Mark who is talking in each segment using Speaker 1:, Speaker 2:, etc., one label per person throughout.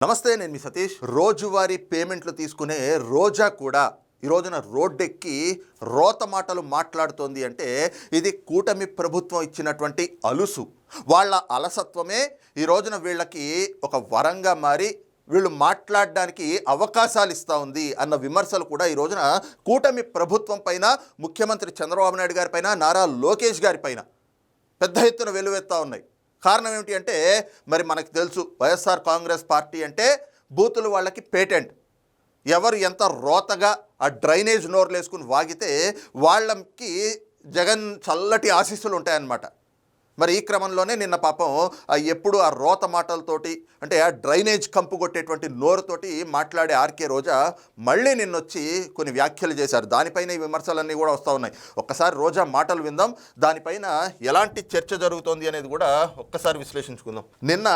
Speaker 1: నమస్తే, నేను మీ సతీష్. రోజువారీ పేమెంట్లు తీసుకునే రోజా కూడా ఈ రోజున రోడ్డెక్కి రోత మాటలు మాట్లాడుతోంది అంటే ఇది కూటమి ప్రభుత్వం ఇచ్చినటువంటి అలుసు. వాళ్ళ అలసత్వమే ఈ రోజున వీళ్ళకి ఒక వరంగా మారి వీళ్ళు మాట్లాడడానికి అవకాశాలు ఇస్తూ ఉంది అన్న విమర్శలు కూడా ఈ రోజున కూటమి ప్రభుత్వం పైన, ముఖ్యమంత్రి చంద్రబాబు నాయుడు గారి పైన, నారా లోకేష్ గారి పైన పెద్ద ఎత్తున వెలువెత్తా ఉన్నాయి. కారణం ఏమిటి అంటే, మరి మనకు తెలుసు, వైఎస్ఆర్ కాంగ్రెస్ పార్టీ అంటే బూతులు వాళ్ళకి పేటెంట్. ఎవరు ఎంత రోతగా ఆ డ్రైనేజ్ నోర్లు వేసుకుని వాగితే వాళ్ళకి జగన్ చల్లటి ఆశీస్సులు ఉంటాయన్నమాట. మరి ఈ క్రమంలోనే నిన్న పాపం ఎప్పుడు ఆ రోత మాటలతోటి, అంటే ఆ డ్రైనేజ్ కంపు కొట్టేటువంటి నోరుతోటి మాట్లాడే ఆర్కే రోజా మళ్ళీ నిన్నొచ్చి కొన్ని వ్యాఖ్యలు చేశారు. దానిపైన ఈ విమర్శలన్నీ కూడా వస్తూ ఉన్నాయి. ఒక్కసారి రోజా మాటలు విందాం, దానిపైన ఎలాంటి చర్చ జరుగుతోంది అనేది కూడా ఒక్కసారి విశ్లేషించుకుందాం. నిన్న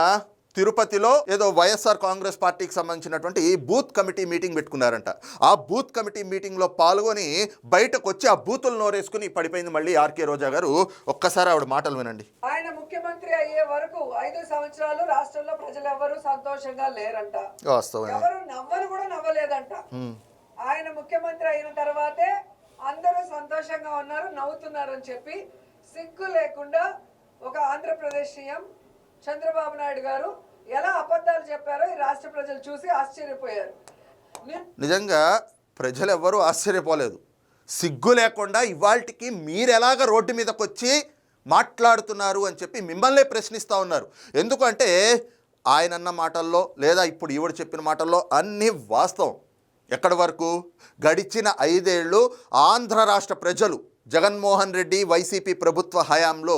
Speaker 1: తిరుపతిలో ఏదో వైఎస్ఆర్ కాంగ్రెస్ పార్టీకి సంబంధించినటువంటి బూత్ కమిటీ మీటింగ్ పెట్టుకున్నారంట. ఆ బూత్ కమిటీ మీటింగ్లో పాల్గొని బయటకు వచ్చి ఆ బూతులు నోరేసుకుని పడిపోయింది మళ్ళీ ఆర్కే రోజా గారు. ఒక్కసారి ఆవిడ మాటలు వినండి.
Speaker 2: ఆయన ముఖ్యమంత్రి అయ్యే వరకు 5 సంవత్సరాలు రాష్ట్రంలో ప్రజలు ఎవరు సంతోషంగా లేరంట, ఎవరు నవ్వలు కూడా నవ్వలేదంట. ఆయన ముఖ్యమంత్రి అయిన తర్వాతే అందరూ సంతోషంగా ఉన్నారు, నవ్వుతున్నారు అని చెప్పి సిగ్గు లేకుండా ఒక ఆంధ్రప్రదేశ్ సీఎం చంద్రబాబు నాయుడు గారు ఎలా అబద్ధాలు చెప్పారో ఈ రాష్ట్ర ప్రజలు చూసి ఆశ్చర్యపోయారు.
Speaker 1: నిజంగా ప్రజలు ఎవ్వరూ ఆశ్చర్యపోలేదు. సిగ్గు లేకుండా ఇవాళకి మీరెలాగ రోడ్డు మీదకి వచ్చి మాట్లాడుతున్నారు అని చెప్పి మిమ్మల్నే ప్రశ్నిస్తూ ఉన్నారు. ఎందుకంటే ఆయన అన్న మాటల్లో లేదా ఇప్పుడు ఈవిడ చెప్పిన మాటల్లో అన్నీ వాస్తవం. ఎక్కడి వరకు? గడిచిన 5 ఏళ్ళు ఆంధ్ర రాష్ట్ర ప్రజలు జగన్మోహన్ రెడ్డి వైసీపీ ప్రభుత్వ హయాంలో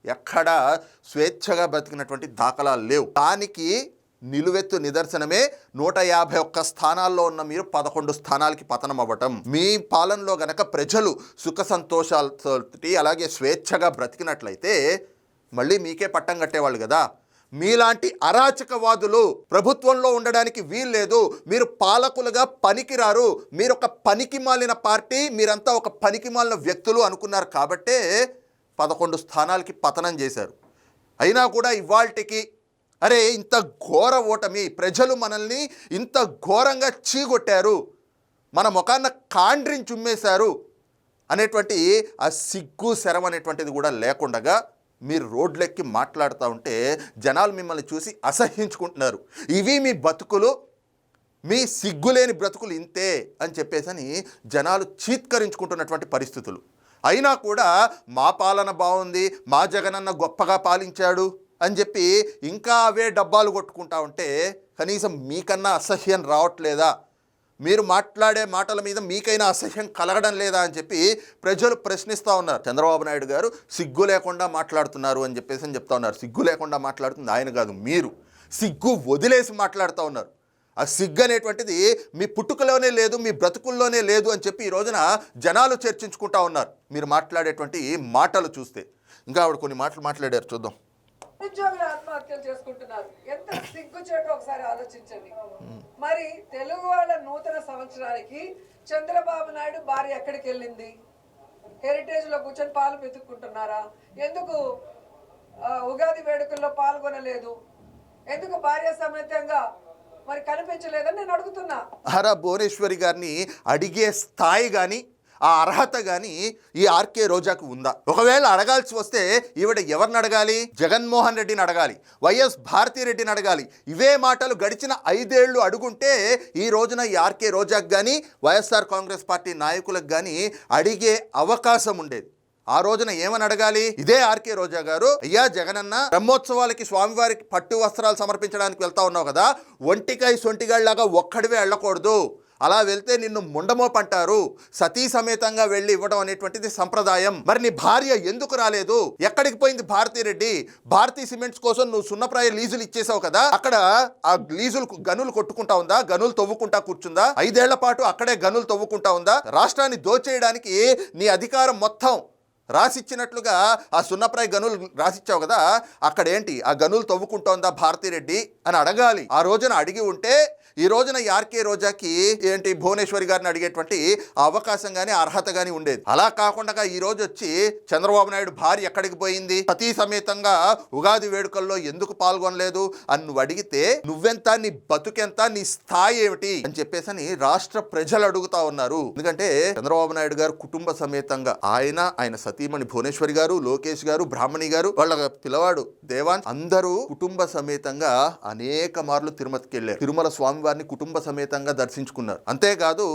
Speaker 1: ఎక్కడా స్వేచ్ఛగా బతికినటువంటి దాఖలాలు లేవు. దానికి నిలువెత్తు నిదర్శనమే 151 స్థానాల్లో ఉన్న మీరు 11 స్థానాలకి పతనం అవ్వటం. మీ పాలనలో గనక ప్రజలు సుఖ సంతోషాలతోటి అలాగే స్వేచ్ఛగా బ్రతికినట్లయితే మళ్ళీ మీకే పట్టం కట్టేవాళ్ళు కదా. మీలాంటి అరాచకవాదులు ప్రభుత్వంలో ఉండడానికి వీల్లేదు, మీరు పాలకులుగా పనికిరారు, మీరు ఒక పనికి మాలిన పార్టీ, మీరంతా ఒక పనికి మాలిన వ్యక్తులు అనుకున్నారు కాబట్టే 11 స్థానాలకి పతనం చేశారు. అయినా కూడా ఇవాల్టికి అరే ఇంత ఘోర ఓటమి, ప్రజలు మనల్ని ఇంత ఘోరంగా చీగొట్టారు, మన ముఖాన్న కాండ్రిని చుమ్మేశారు అనేటువంటి ఆ సిగ్గు శరం అనేటువంటిది కూడా లేకుండగా మీరు రోడ్లెక్కి మాట్లాడుతూ ఉంటే జనాలు మిమ్మల్ని చూసి అసహ్యించుకుంటున్నారు. ఇవి మీ బతుకులు, మీ సిగ్గులేని బ్రతుకులు ఇంతే అని చెప్పేసని జనాలు చీత్కరించుకుంటున్నటువంటి పరిస్థితులు. అయినా కూడా మా పాలన బాగుంది, మా జగనన్న గొప్పగా పాలించాడు అని చెప్పి ఇంకా అవే డబ్బాలు కొట్టుకుంటా ఉంటే కనీసం మీకన్నా అసహ్యం రావట్లేదా? మీరు మాట్లాడే మాటల మీద మీకైనా అసహ్యం కలగడం లేదా అని చెప్పి ప్రజలు ప్రశ్నిస్తూ ఉన్నారు. చంద్రబాబు నాయుడు గారు సిగ్గు లేకుండా మాట్లాడుతున్నారు అని చెప్పేసి చెప్తా ఉన్నారు. సిగ్గు లేకుండా మాట్లాడుతుంది ఆయన కాదు, మీరు సిగ్గు వదిలేసి మాట్లాడుతూ ఉన్నారు. ఆ సిగ్గు అనేటువంటిది మీ పుట్టుకలోనే లేదు, మీ బ్రతుకుల్లోనే లేదు అని చెప్పి ఈ రోజున జనాలు చర్చించుకుంటా ఉన్నారు మీరు మాట్లాడేటువంటి మాటలు చూస్తే. ఇంకా ఆవిడ కొన్ని మాటలు మాట్లాడారు, చూద్దాం.
Speaker 2: ఉద్యోగులు ఆత్మహత్యలు చేసుకుంటున్నారు, ఎంత సిగ్గు చేయటం ఒకసారి ఆలోచించండి. మరి తెలుగు వాళ్ళ నూతన సంవత్సరానికి చంద్రబాబు నాయుడు భార్య ఎక్కడికి వెళ్ళింది? హెరిటేజ్ లో కూర్చొని పాలు వెతుక్కుంటున్నారా? ఎందుకు ఉగాది వేడుకల్లో పాల్గొనలేదు? ఎందుకు భార్య సమేతంగా మరి కనిపించలేదని నేను అడుగుతున్నా. హరా
Speaker 1: భువనేశ్వరి గారిని అడిగే స్థాయి కానీ ఆ అర్హత కానీ ఈ ఆర్కే రోజాకు ఉందా? ఒకవేళ అడగాల్సి వస్తే ఈవిడ ఎవరిని అడగాలి? జగన్మోహన్ రెడ్డిని అడగాలి, వైఎస్ భారతిరెడ్డిని అడగాలి. ఇవే మాటలు గడిచిన 5 ఏళ్ళు అడుగుంటే ఈ రోజున ఈ ఆర్కే రోజాకు కానీ వైఎస్ఆర్ కాంగ్రెస్ పార్టీ నాయకులకు కానీ అడిగే అవకాశం ఉండేది. ఆ రోజున ఏమని అడగాలి? ఇదే ఆర్కే రోజా గారు, అయ్యా జగనన్న, బ్రహ్మోత్సవాలకి స్వామివారికి పట్టు వస్త్రాలు సమర్పించడానికి వెళ్తా ఉన్నావు కదా, ఒంటికాయ సొంటిగాళ్ళలాగా ఒక్కడివే వెళ్ళకూడదు, అలా వెళ్తే నిన్ను ముండమోపంటారు, సతీ సమేతంగా వెళ్ళి ఇవ్వడం అనేటువంటిది సంప్రదాయం. మరి నీ భార్య ఎందుకు రాలేదు? ఎక్కడికి పోయింది భారతిరెడ్డి? భారతీ సిమెంట్స్ కోసం నువ్వు సున్నప్రాయ లీజులు ఇచ్చేసావు కదా, అక్కడ ఆ లీజులు గనులు కొట్టుకుంటా ఉందా? గనులు తవ్వుకుంటా కూర్చుందా? 5 ఏళ్ల పాటు అక్కడే గనులు తవ్వుకుంటా ఉందా? రాష్ట్రాన్ని దోచేయడానికి నీ అధికారం మొత్తం రాసిచ్చినట్లుగా ఆ సున్నప్రాయ గనులు రాసిచ్చావు కదా, అక్కడేంటి ఆ గనులు తవ్వుకుంటోందా భారతిరెడ్డి అని అడగాలి. ఆ రోజున అడిగి ఉంటే ఈ రోజున ఈ ఆర్కే రోజాకి ఏంటి భువనేశ్వరి గారిని అడిగేటువంటి అవకాశం కానీ అర్హత కానీ ఉండేది. అలా కాకుండా ఈ రోజు వచ్చి చంద్రబాబు నాయుడు భార్య ఎక్కడికి పోయింది, సతీ సమేతంగా ఉగాది వేడుకల్లో ఎందుకు పాల్గొనలేదు అని నువ్వు అడిగితే నువ్వెంత, నీ బతుకెంత, నీ స్థాయి ఏమిటి అని చెప్పేసి రాష్ట్ర ప్రజలు అడుగుతా ఉన్నారు. ఎందుకంటే చంద్రబాబు నాయుడు గారు కుటుంబ సమేతంగా ఆయన సతీమణి భువనేశ్వరి గారు, లోకేష్ గారు, బ్రాహ్మణి గారు, వాళ్ళ పిల్లవాడు దేవాన్ అందరూ కుటుంబ సమేతంగా అనేక మార్లు తిరుమలకి వెళ్ళారు. తిరుమల స్వామివారిని కుటుంబ సమేతంగా దర్శించుకున్నారు. అంతేకాదు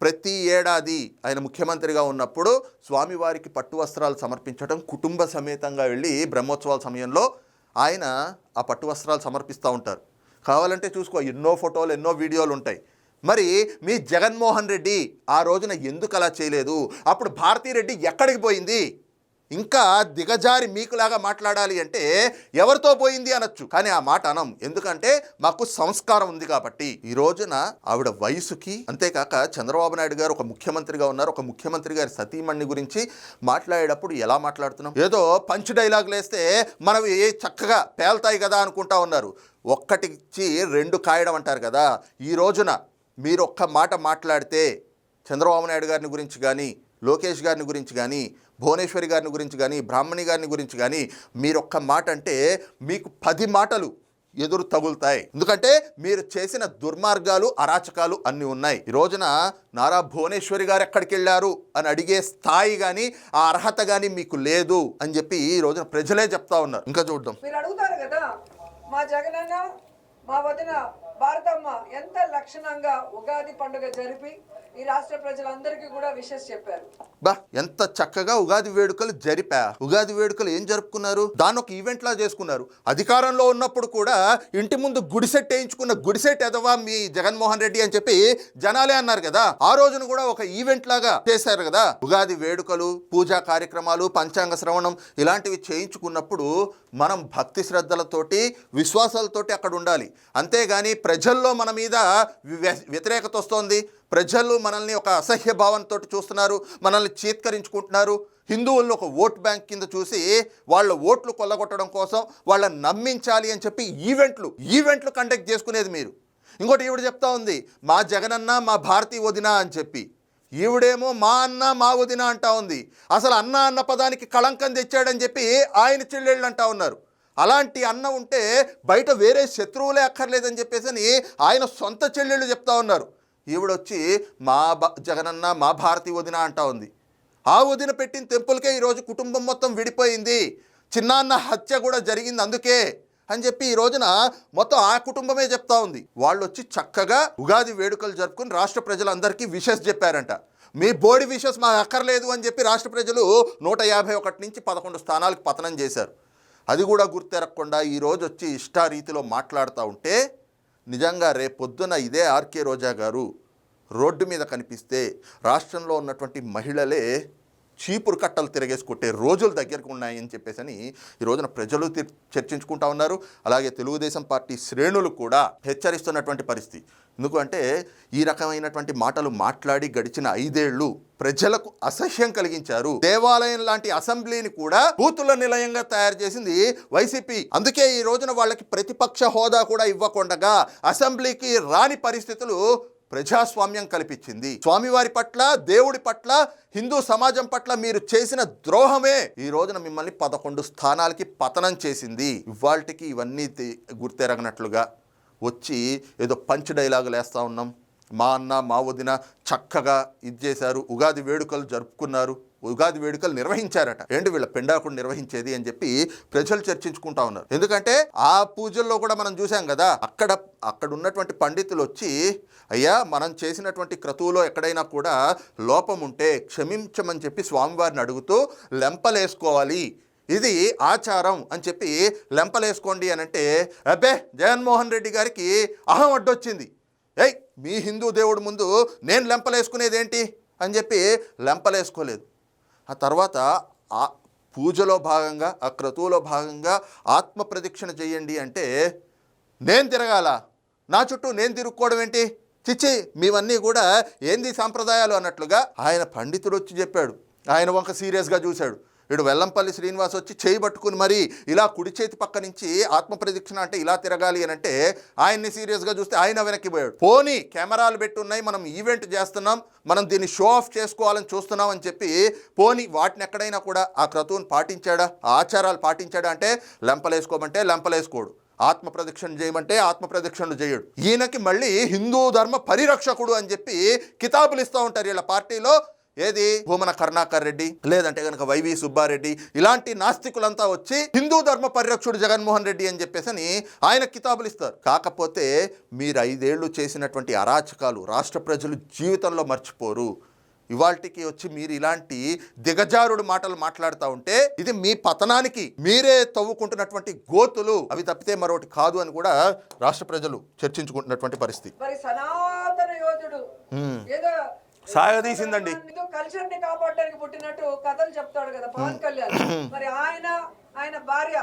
Speaker 1: ప్రతి ఏడాది ఆయన ముఖ్యమంత్రిగా ఉన్నప్పుడు స్వామివారికి పట్టు వస్త్రాలు సమర్పించడం, కుటుంబ సమేతంగా వెళ్ళి బ్రహ్మోత్సవాల సమయంలో ఆయన ఆ పట్టు వస్త్రాలు సమర్పిస్తూ ఉంటారు. కావాలంటే చూసుకో, ఎన్నో ఫోటోలు, ఎన్నో వీడియోలు ఉంటాయి. మరి మీ జగన్మోహన్ రెడ్డి ఆ రోజున ఎందుకు అలా చేయలేదు? అప్పుడు భారతీరెడ్డి ఎక్కడికి పోయింది? ఇంకా దిగజారి మీకులాగా మాట్లాడాలి అంటే ఎవరితో పోయింది అనొచ్చు, కానీ ఆ మాట అనం. ఎందుకంటే మాకు సంస్కారం ఉంది కాబట్టి. ఈ రోజున ఆవిడ వయసుకి, అంతేకాక చంద్రబాబు నాయుడు గారు ఒక ముఖ్యమంత్రిగా ఉన్నారు, ఒక ముఖ్యమంత్రి గారి సతీమణి గురించి మాట్లాడేటప్పుడు ఎలా మాట్లాడుతున్నాం? ఏదో పంచ్ డైలాగులు వేస్తే మనవి చక్కగా పేల్తాయి కదా అనుకుంటా ఉన్నారు. ఒక్కటిచ్చి రెండు కాయడం అంటారు కదా. ఈ రోజున మీరు ఒక్క మాట మాట్లాడితే చంద్రబాబు నాయుడు గారిని గురించి కానీ, లోకేష్ గారిని గురించి కానీ, భువనేశ్వరి గారిని గురించి కానీ, బ్రాహ్మణి గారిని గురించి కానీ మీరు ఒక్క మాట అంటే మీకు 10 మాటలు ఎదురు తగులుతాయి. ఎందుకంటే మీరు చేసిన దుర్మార్గాలు, అరాచకాలు అన్నీ ఉన్నాయి. ఈ రోజున నారా భువనేశ్వరి గారు ఎక్కడికి వెళ్ళారు అని అడిగే స్థాయి కానీ, ఆ అర్హత కానీ మీకు లేదు అని చెప్పి ఈ రోజున ప్రజలే చెప్తా ఉన్నారు. ఇంకా చూద్దాం.
Speaker 2: మీరు అడుగుతారు కదా, మా జగనన్న, మా వదిన భారతమ్మ ఎంత లక్షణంగా ఉగాది పండుగ జరిపి ఈ రాష్ట్ర ప్రజలందరికీ కూడా విషెస్ చెప్పారు.
Speaker 1: ఎంత చక్కగా ఉగాది వేడుకలు జరిపా. ఉగాది వేడుకలు ఏం జరుపుకున్నారు? దాన్ని ఒక ఈవెంట్ లా చేసుకున్నారు. అధికారంలో ఉన్నప్పుడు కూడా ఇంటి ముందు గుడిసెట్ వేయించుకున్న గుడిసెట్ ఎదవా మీ జగన్మోహన్ రెడ్డి అని చెప్పి జనాలే అన్నారు కదా. ఆ రోజున కూడా ఒక ఈవెంట్ లాగా చేశారు కదా. ఉగాది వేడుకలు, పూజా కార్యక్రమాలు, పంచాంగ శ్రవణం ఇలాంటివి చేయించుకున్నప్పుడు మనం భక్తి శ్రద్ధలతోటి, విశ్వాసాలతోటి అక్కడ ఉండాలి. అంతేగాని ప్రజల్లో మన మీద వ్యతిరేకత వస్తోంది, ప్రజలు మనల్ని ఒక అసహ్య భావంతో చూస్తున్నారు, మనల్ని చీత్కరించుకుంటున్నారు, హిందువులను ఒక ఓట్ బ్యాంక్ కింద చూసి వాళ్ళ ఓట్లు కొల్లగొట్టడం కోసం వాళ్ళని నమ్మించాలి అని చెప్పి ఈవెంట్లు కండక్ట్ చేసుకునేది మీరు. ఇంకోటి ఈవిడ చెప్తా ఉంది, మా జగనన్న, మా భారతీ వదిన అని చెప్పి. ఈవిడేమో మా అన్న, మా వదిన అంటా ఉంది. అసలు అన్న పదానికి కళంకం తెచ్చాడని చెప్పి ఆయన చెల్లెళ్ళు అంటా ఉన్నారు. అలాంటి అన్న ఉంటే బయట వేరే శత్రువులే అక్కర్లేదని చెప్పేసి ఆయన సొంత చెల్లెళ్ళు చెప్తా ఉన్నారు. ఈవిడొచ్చి మా జగనన్న, మా భారతీ వదిన అంటా ఉంది. ఆ వదిన పెట్టిన తెంపులకే ఈరోజు కుటుంబం మొత్తం విడిపోయింది, చిన్నాన్న హత్య కూడా జరిగింది అందుకే అని చెప్పి ఈ రోజున మొత్తం ఆ కుటుంబమే చెప్తా ఉంది. వాళ్ళు వచ్చి చక్కగా ఉగాది వేడుకలు జరుపుకుని రాష్ట్ర ప్రజలందరికీ విషెస్ చెప్పారంట. మీ బోడి విషెస్ మాకు అక్కర్లేదు అని చెప్పి రాష్ట్ర ప్రజలు 151 నుంచి 11 స్థానాలకు పతనం చేశారు. అది కూడా గుర్తెరగకుండా ఈరోజు వచ్చి ఇష్టారీతిలో మాట్లాడుతూ ఉంటే నిజంగా రేపొద్దున ఇదే ఆర్కే రోజా గారు రోడ్డు మీద కనిపిస్తే రాష్ట్రంలో ఉన్నటువంటి మహిళలే చీపురు కట్టలు తిరగేసి కొట్టే రోజులు దగ్గరకు ఉన్నాయని చెప్పేసి ఈ రోజున ప్రజలు చర్చించుకుంటా ఉన్నారు. అలాగే తెలుగుదేశం పార్టీ శ్రేణులు కూడా హెచ్చరిస్తున్నటువంటి పరిస్థితి. ఎందుకంటే ఈ రకమైనటువంటి మాటలు మాట్లాడి గడిచిన 5 ఏళ్లు ప్రజలకు అసహ్యం కలిగించారు. దేవాలయం లాంటి అసెంబ్లీని కూడా బూతుల నిలయంగా తయారు చేసింది వైసీపీ. అందుకే ఈ రోజున వాళ్ళకి ప్రతిపక్ష హోదా కూడా ఇవ్వకుండా అసెంబ్లీకి రాని పరిస్థితులు ప్రజాస్వామ్యం కల్పించింది. స్వామివారి పట్ల, దేవుడి పట్ల, హిందూ సమాజం పట్ల మీరు చేసిన ద్రోహమే ఈ రోజున మిమ్మల్ని 11 స్థానాలకి పతనం చేసింది. ఇవాళకి ఇవన్నీ గుర్తెరగనట్లుగా వచ్చి ఏదో పంచ్ డైలాగులు వేస్తూ ఉన్నాం. మా అన్న, మా వదిన చక్కగా ఇది చేశారు, ఉగాది వేడుకలు జరుపుకున్నారు, ఉగాది వేడుకలు నిర్వహించారట. ఏంటి వీళ్ళ పెండాకుడు నిర్వహించేది అని చెప్పి ప్రజలు చర్చించుకుంటా ఉన్నారు. ఎందుకంటే ఆ పూజల్లో కూడా మనం చూసాం కదా, అక్కడ ఉన్నటువంటి పండితులు వచ్చి, అయ్యా మనం చేసినటువంటి క్రతువులో ఎక్కడైనా కూడా లోపం ఉంటే క్షమించమని చెప్పి స్వామివారిని అడుగుతూ లెంపలేసుకోవాలి, ఇది ఆచారం అని చెప్పి లెంపలేసుకోండి అని అంటే, అబ్బే జగన్మోహన్ రెడ్డి గారికి అహం అడ్డొచ్చింది. మీ హిందూ దేవుడి ముందు నేను లెంపలేసుకునేదేంటి అని చెప్పి లెంపలేసుకోలేదు. ఆ తర్వాత ఆ పూజలో భాగంగా, ఆ క్రతువులో భాగంగా ఆత్మ ప్రదక్షిణ చేయండి అంటే నేను తిరగాల, నా చుట్టూ నేను తిరుక్కోవడం ఏంటి, చిచ్చి మీవన్నీ కూడా ఏంది సాంప్రదాయాలు అన్నట్లుగా ఆయన పండితుడు వచ్చి చెప్పాడు. ఆయన వంక సీరియస్గా చూశాడు. ఇటు వెల్లంపల్లి శ్రీనివాస్ వచ్చి చేయి పట్టుకుని మరి ఇలా కుడి చేతి పక్క నుంచి ఆత్మ ప్రదక్షిణ అంటే ఇలా తిరగాలి అని అంటే ఆయన్ని సీరియస్గా చూస్తే ఆయన వెనక్కి పోయాడు. పోనీ కెమెరాలు పెట్టున్నాయి, మనం ఈవెంట్ చేస్తున్నాం, మనం దీన్ని షో ఆఫ్ చేసుకోవాలని చూస్తున్నాం అని చెప్పి పోనీ వాటిని ఎక్కడైనా కూడా ఆ క్రతువుని పాటించాడా, ఆ ఆచారాలు పాటించాడా అంటే లెంపలేసుకోమంటే లెంపలేసుకోడు, ఆత్మ ప్రదక్షిణ చేయమంటే ఆత్మ ప్రదక్షిణలు చేయడు. ఈయనకి మళ్ళీ హిందూ ధర్మ పరిరక్షకుడు అని చెప్పి కితాబులు ఇస్తూ ఉంటారు వీళ్ళ పార్టీలో. ఏది భూమన కరుణాకర్ రెడ్డి లేదంటే కనుక వైవి సుబ్బారెడ్డి ఇలాంటి నాస్తికులంతా వచ్చి హిందూ ధర్మ పరిరక్షకుడు జగన్మోహన్ రెడ్డి అని చెప్పేసి ఆయన కితాబులు ఇస్తారు. కాకపోతే మీరు 5 ఏళ్ళు చేసినటువంటి అరాచకాలు రాష్ట్ర ప్రజలు జీవితంలో మర్చిపోరు. ఇవాల్టికి వచ్చి మీరు ఇలాంటి దిగజారుడు మాటలు మాట్లాడుతూ ఉంటే ఇది మీ పతనానికి మీరే తవ్వుకుంటున్నటువంటి గోతులు, అవి తప్పితే మరొకటి కాదు అని కూడా రాష్ట్ర ప్రజలు చర్చించుకుంటున్నటువంటి పరిస్థితి.
Speaker 2: మరి సనాతన యోధుడు ఏదో
Speaker 1: సాగదీసిందండి.
Speaker 2: కల్చర్ ని కాపాడడానికి పుట్టినట్టు కథలు చెప్తాడు కదా పవన్ కళ్యాణ్. మరి ఆయన భార్య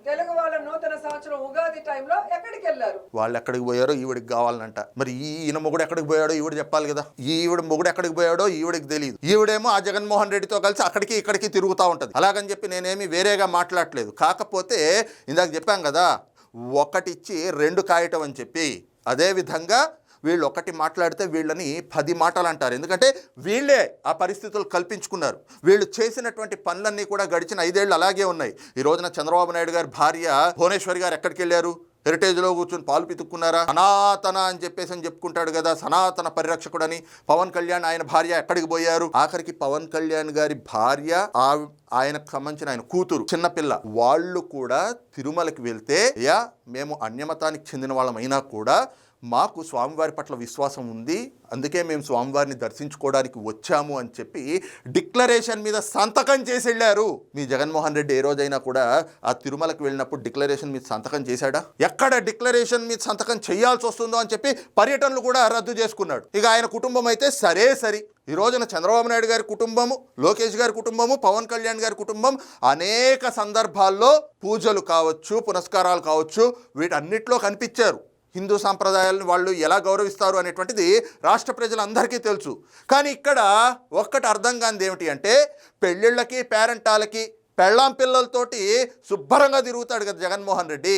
Speaker 2: తెలుగు వాళ్ళ నూతన సంవత్సరం ఉగాది టైంలో ఎక్కడికి వెళ్ళారు?
Speaker 1: వాళ్ళు ఎక్కడికి పోయారో ఈవిడికి కావాలనంట. మరి ఈయన మొగుడు ఎక్కడికి పోయాడో ఈవిడ చెప్పాలి కదా. ఈవిడ మొగుడు ఎక్కడికి పోయాడో ఈవిడికి తెలియదు. ఈవిడేమో ఆ జగన్మోహన్ రెడ్డితో కలిసి అక్కడికి ఇక్కడికి తిరుగుతూ ఉంటుంది. అలాగని చెప్పి నేనేమి వేరేగా మాట్లాడలేదు. కాకపోతే ఇందాక చెప్పాం కదా, ఒకటిచ్చి 2 కాయటం అని చెప్పి, అదేవిధంగా వీళ్ళు ఒకటి మాట్లాడితే వీళ్ళని 10 మాటలు అంటారు. ఎందుకంటే వీళ్ళే ఆ పరిస్థితులు కల్పించుకున్నారు. వీళ్ళు చేసినటువంటి పనులన్నీ కూడా గడిచిన 5 ఏళ్ళు అలాగే ఉన్నాయి. ఈ రోజున చంద్రబాబు నాయుడు గారి భార్య భువనేశ్వరి గారు ఎక్కడికి వెళ్ళారు? హెరిటేజ్లో కూర్చొని పాలు పితుక్కున్నారా? సనాతన అని చెప్పేసి చెప్పుకుంటాడు కదా, సనాతన పరిరక్షకుడని. పవన్ కళ్యాణ్ ఆయన భార్య ఎక్కడికి పోయారు? ఆఖరికి పవన్ కళ్యాణ్ గారి భార్య ఆయనకు సంబంధించిన ఆయన కూతురు చిన్నపిల్ల వాళ్ళు కూడా తిరుమలకి వెళ్తే, అయ్యా మేము అన్యమతానికి చెందిన వాళ్ళమైనా కూడా మాకు స్వామివారి పట్ల విశ్వాసం ఉంది, అందుకే మేము స్వామివారిని దర్శించుకోవడానికి వచ్చాము అని చెప్పి డిక్లరేషన్ మీద సంతకం చేసి వెళ్ళారు. మీ జగన్మోహన్ రెడ్డి ఏ రోజైనా కూడా ఆ తిరుమలకు వెళ్ళినప్పుడు డిక్లరేషన్ మీద సంతకం చేశాడా? ఎక్కడ డిక్లరేషన్ మీద సంతకం చేయాల్సి వస్తుందో అని చెప్పి పర్యటనలు కూడా రద్దు చేసుకున్నాడు. ఇక ఆయన కుటుంబం అయితే సరి ఈ రోజున చంద్రబాబు నాయుడు గారి కుటుంబము, లోకేష్ గారి కుటుంబము, పవన్ కళ్యాణ్ గారి కుటుంబం అనేక సందర్భాల్లో పూజలు కావచ్చు, పునస్కారాలు కావచ్చు, వీటన్నిటిలో కనిపించారు. హిందూ సాంప్రదాయాలను వాళ్ళు ఎలా గౌరవిస్తారు అనేటువంటిది రాష్ట్ర ప్రజలందరికీ తెలుసు. కానీ ఇక్కడ ఒక్కటి అర్థం కానిది ఏమిటి అంటే, పెళ్ళిళ్ళకి పేరెంటాలకి పెళ్ళాం పిల్లలతోటి శుభ్రంగా తిరుగుతాడు కదా జగన్మోహన్ రెడ్డి.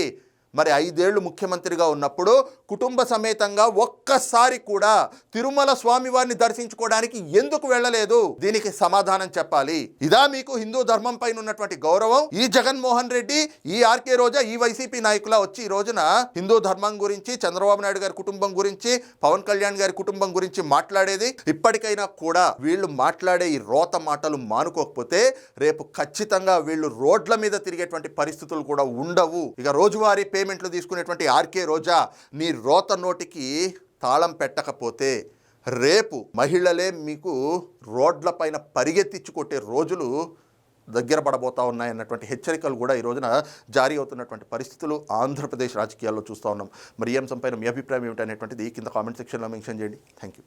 Speaker 1: మరి 5 ఏళ్ళు ముఖ్యమంత్రిగా ఉన్నప్పుడు కుటుంబ సమేతంగా ఒక్కసారి కూడా తిరుమల స్వామివారిని దర్శించుకోవడానికి ఎందుకు వెళ్ళలేదు? దీనికి సమాధానం చెప్పాలి. ఇదా మీకు హిందూ ధర్మం పైన ఉన్నటువంటి గౌరవం? ఈ జగన్మోహన్ రెడ్డి, ఈ ఆర్కే రోజా, ఈ వైసీపీ నాయకుల వచ్చి ఈ రోజున హిందూ ధర్మం గురించి, చంద్రబాబు నాయుడు గారి కుటుంబం గురించి, పవన్ కళ్యాణ్ గారి కుటుంబం గురించి మాట్లాడేది? ఇప్పటికైనా కూడా వీళ్ళు మాట్లాడే ఈ రోత మాటలు మానుకోకపోతే రేపు ఖచ్చితంగా వీళ్ళు రోడ్ల మీద తిరిగేటువంటి పరిస్థితులు కూడా ఉండవు. ఇక రోజువారీ పేమెంట్లు తీసుకునేటువంటి ఆర్కే రోజా, నీ రోత నోటికి తాళం పెట్టకపోతే రేపు మహిళలే మీకు రోడ్లపైన పరిగెత్తించి కొట్టే రోజులు దగ్గర పడబోతా ఉన్నాయన్నటువంటి హెచ్చరికలు కూడా ఈ రోజున జారీ అవుతున్నటువంటి పరిస్థితులు ఆంధ్రప్రదేశ్ రాజకీయాల్లో చూస్తూ ఉన్నాం. మరి ఈ అంశంపైన మీ అభిప్రాయం ఏమిటనేటువంటిది కింద కామెంట్ సెక్షన్లో మెన్షన్ చేయండి. Thank you.